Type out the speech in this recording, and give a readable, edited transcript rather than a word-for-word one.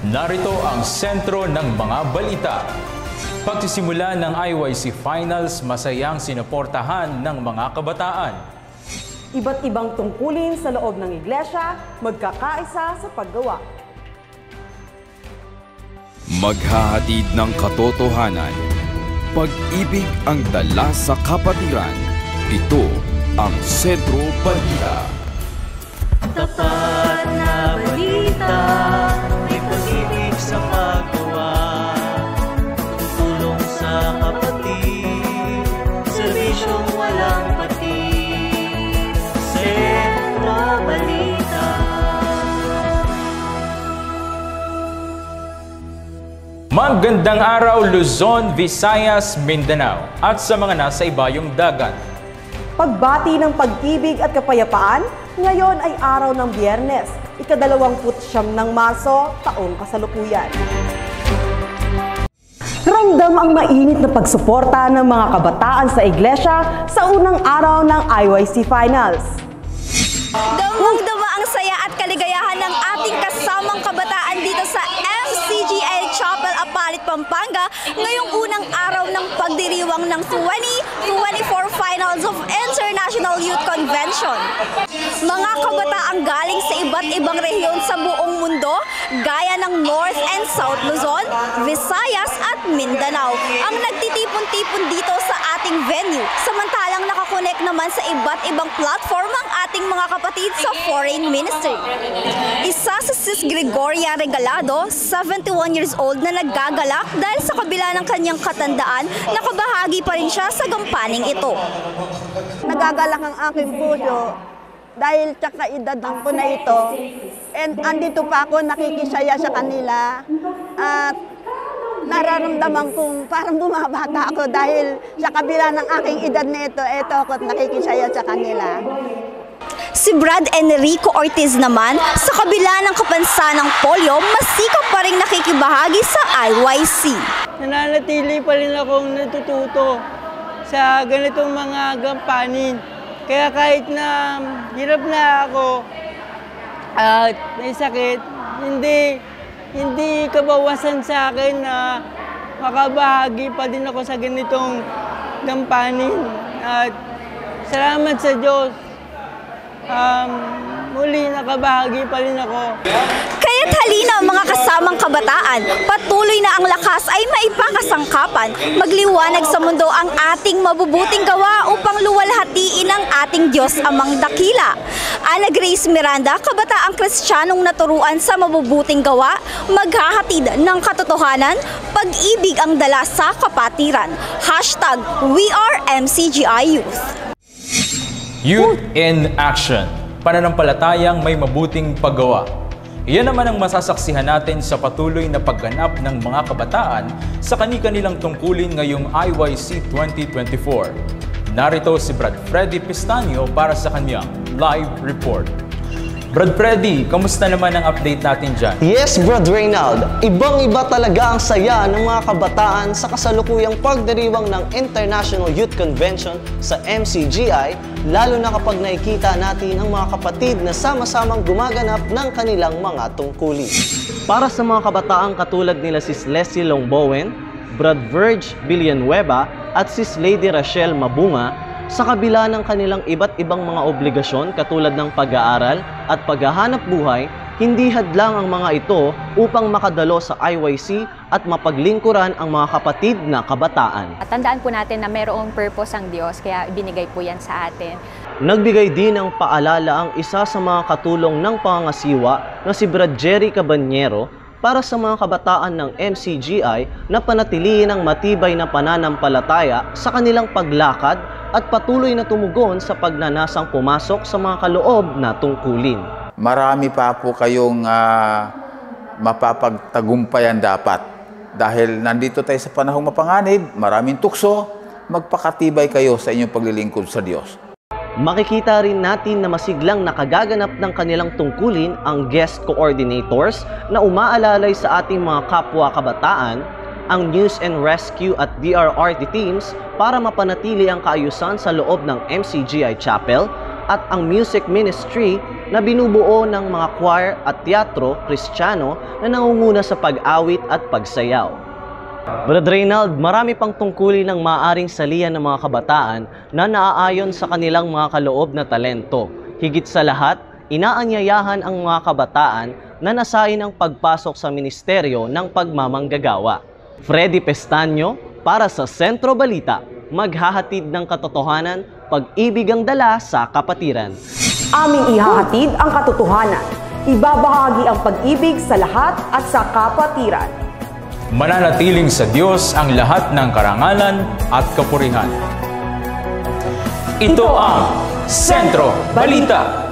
Narito ang sentro ng mga balita. Pagsisimula ng IYC Finals, masayang sinuportahan ng mga kabataan. Iba't ibang tungkulin sa loob ng iglesia, magkakaisa sa paggawa. Maghahatid ng katotohanan. Pag-ibig ang dala sa kapatiran. Ito ang Sentro Balita. Tapat na balita, may pag-ibig sa paggawa. Tulong sa kapatid, serbisyong walang patid. Sentro Balita. Magandang araw Luzon, Visayas, Mindanao at sa mga nasa ibayong dagat. Pagbati ng pag-ibig at kapayapaan, ngayon ay araw ng Biyernes, ika-29 ng Marso, taong kasalukuyan. Ramdam ang mainit na pagsuporta ng mga kabataan sa iglesia sa unang araw ng IYC Finals. Damang-dama ang saya at kaligayahan ng ating kasamang kabataan dito sa MCGI Chapel, Apalit, Pampanga ngayong unang araw ng pagdiriwang ng 2024 Finals of International Youth Convention. Mga kabataang galing sa iba't ibang rehiyon sa buong mundo, gaya ng North and South Luzon, Visayas at Mindanao, ang nagtitipon-tipon dito sa ating venue, samantalang nakakonect naman sa iba't ibang platform ang ating mga kapatid sa Foreign Ministry. Isa si Sis Gregoria Regalado, 71 years old na naggagalak dahil sa kabila ng kanyang katandaan, nakabahagi pa rin siya sa gampaning ito. Nagagalak ang aking puso dahil sa kaedad ko na ito. And andito pa ako nakikisaya sa kanila at nararamdaman kong parang bumabata ako dahil sa kabila ng aking edad na ito ako't nakikisaya sa kanila. Si Brad Enrico Ortiz naman, sa kabila ng kapansanang polio, masikap pa rin nakikibahagi sa IYC. Nananatili pa rin akong natututo sa ganitong mga gampanin. Kaya kahit na hirap na ako at may sakit, hindi kabawasan sa akin na makabahagi pa din ako sa ganitong gampanin. At salamat sa Diyos. Muli nakabahagi pa rin ako. Kaya't halina mga kasamang kabataan, patuloy na ang lakas ay maipakasangkapan, magliwanag sa mundo ang ating mabubuting gawa upang luwalhatiin ang ating Diyos Amang Dakila. Ana Grace Miranda, kabataang Kristiyanong naturuan sa mabubuting gawa, maghahatid ng katotohanan, pag-ibig ang dala sa kapatiran. #WeAreMCGIYouth. Youth in Action, pananampalatayang may mabuting paggawa. Iyan naman ang masasaksihan natin sa patuloy na pagganap ng mga kabataan sa kani-kanilang tungkulin ngayong IYC 2024. Narito si Brad Freddy Pistanio para sa kanyang live report. Brad Freddy, kamusta naman ang update natin dyan? Yes, Brad Reynald. Ibang-iba talaga ang saya ng mga kabataan sa kasalukuyang pagdiriwang ng International Youth Convention sa MCGI, lalo na kapag nakikita natin ang mga kapatid na sama-samang gumaganap ng kanilang mga tungkulin. Para sa mga kabataang katulad nila Sis Leslie Longbowen, Brad Verge Villanueva at Sis Lady Rachel Mabunga, sa kabila ng kanilang iba't ibang mga obligasyon katulad ng pag-aaral at paghahanap buhay, hindi hadlang ang mga ito upang makadalo sa IYC at mapaglingkuran ang mga kapatid na kabataan. Tandaan po natin na mayroong purpose ang Diyos, kaya binigay po yan sa atin. Nagbigay din ng paalala ang isa sa mga katulong ng pangangasiwa na si Brad Jerry Cabanyero para sa mga kabataan ng MCGI na panatilihin ang matibay na pananampalataya sa kanilang paglakad at patuloy na tumugon sa pagnanasang pumasok sa mga kaloob na tungkulin. Marami pa po kayong mapapagtagumpayan dapat. Dahil nandito tayo sa panahong mapanganib, maraming tukso, magpakatibay kayo sa inyong paglilingkod sa Diyos. Makikita rin natin na masiglang nakagaganap ng kanilang tungkulin ang guest coordinators na umaalalay sa ating mga kapwa kabataan, ang News and Rescue at DRRT teams para mapanatili ang kaayusan sa loob ng MCGI Chapel at ang Music Ministry na binubuo ng mga choir at teatro Kristiyano na nangunguna sa pag-awit at pagsayaw. Brad Reynald, marami pang tungkulin ng maaaring salihan ng mga kabataan na naaayon sa kanilang mga kaloob na talento. Higit sa lahat, inaanyayahan ang mga kabataan na nasain ang pagpasok sa ministeryo ng pagmamanggagawa. Freddy Pestaño para sa Sentro Balita, maghahatid ng katotohanan, pag-ibig ang dala sa kapatiran. Aming ihahatid ang katotohanan. Ibabahagi ang pag-ibig sa lahat at sa kapatiran. Mananatiling sa Diyos ang lahat ng karangalan at kapurihan. Ito ang Sentro Balita.